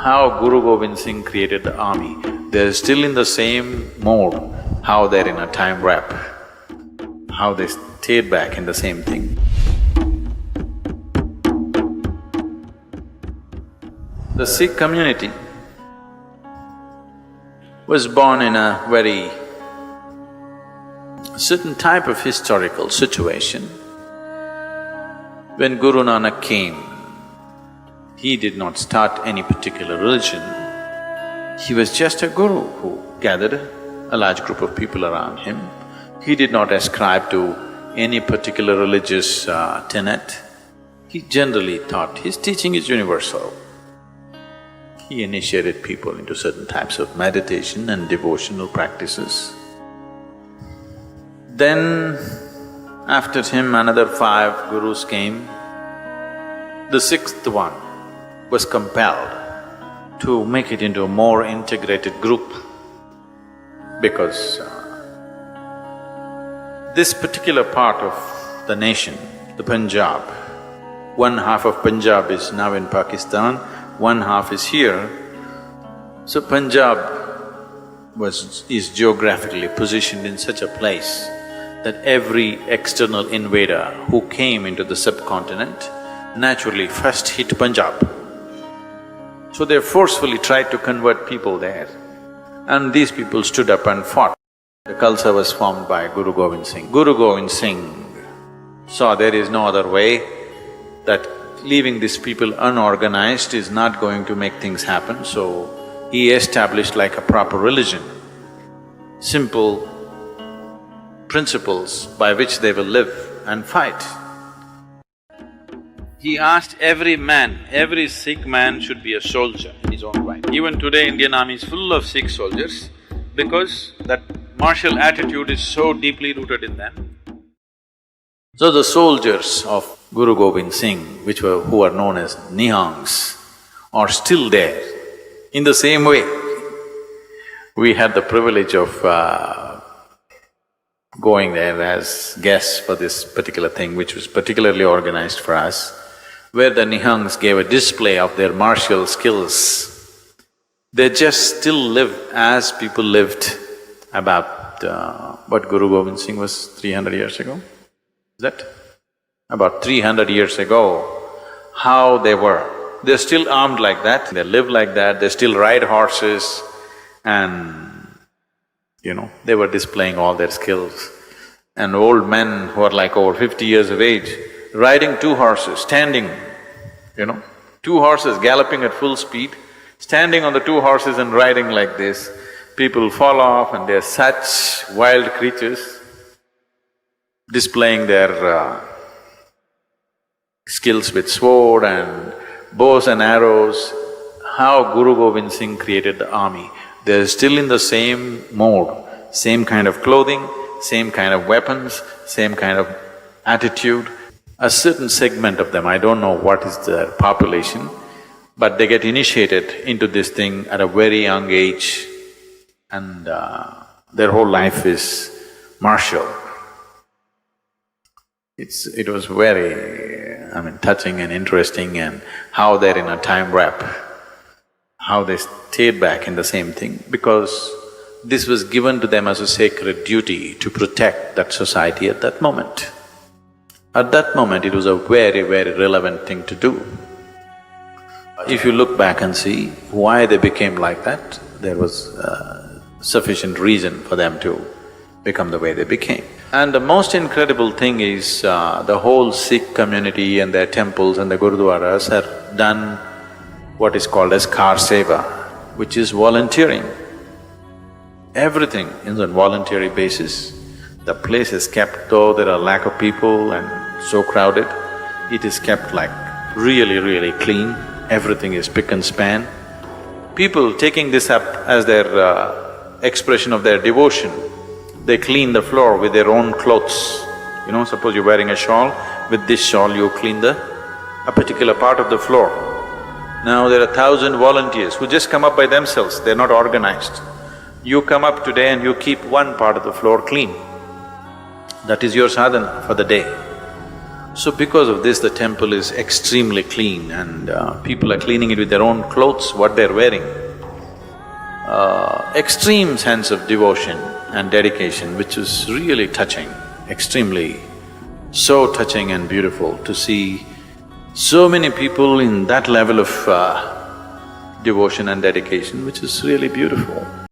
how Guru Gobind Singh created the army. They're still in the same mode, how they're in a time warp, how they stayed back in the same thing. The Sikh community was born in a very certain type of historical situation. When Guru Nanak came, he did not start any particular religion. He was just a guru who gathered a large group of people around him. He did not ascribe to any particular religious tenet. He generally thought his teaching is universal. He initiated people into certain types of meditation and devotional practices. Then, after him, another 5 gurus came. The 6th one was compelled to make it into a more integrated group because this particular part of the nation, the Punjab, one half of Punjab is now in Pakistan, one half is here. So Punjab is geographically positioned in such a place that every external invader who came into the subcontinent naturally first hit Punjab. So they forcefully tried to convert people there, and these people stood up and fought. The Khalsa was formed by Guru Gobind Singh. Guru Gobind Singh saw there is no other way, that leaving these people unorganized is not going to make things happen, so he established like a proper religion, simple principles by which they will live and fight. He asked every man, every Sikh man should be a soldier in his own right. Even today, Indian army is full of Sikh soldiers because that martial attitude is so deeply rooted in them. So the soldiers of Guru Gobind Singh, who are known as Nihangs, are still there in the same way. We had the privilege of going there as guests for this particular thing, which was particularly organized for us, where the Nihangs gave a display of their martial skills. They just still live as people lived about what Guru Gobind Singh was 300 years ago. Is that? About 300 years ago, how they were. They're still armed like that, they live like that, they still ride horses and they were displaying all their skills. And old men who are like over 50 years of age, riding 2 horses, standing, 2 horses galloping at full speed, standing on the 2 horses and riding like this. People fall off and they're such wild creatures, displaying their skills with sword and bows and arrows. How Guru Gobind Singh created the army. They're still in the same mode, same kind of clothing, same kind of weapons, same kind of attitude. A certain segment of them, I don't know what is their population, but they get initiated into this thing at a very young age and their whole life is martial. It was very, touching and interesting, and how they're in a time warp, how they stayed back in the same thing, because this was given to them as a sacred duty to protect that society at that moment. At that moment, it was a very, very relevant thing to do. If you look back and see why they became like that, there was sufficient reason for them to become the way they became. And the most incredible thing is the whole Sikh community and their temples and the gurudwaras have done what is called as kar seva, which is volunteering. Everything is on voluntary basis. The place is kept, though there are lack of people and so crowded, it is kept like really, really clean. Everything is pick and span. People taking this up as their expression of their devotion, they clean the floor with their own clothes. Suppose you're wearing a shawl, with this shawl you clean a particular part of the floor. Now there are 1,000 volunteers who just come up by themselves, they're not organized. You come up today and you keep one part of the floor clean. That is your sadhana for the day. So because of this, the temple is extremely clean and people are cleaning it with their own clothes, what they're wearing. Extreme sense of devotion and dedication, which is really touching, extremely, so touching and beautiful to see so many people in that level of devotion and dedication, which is really beautiful.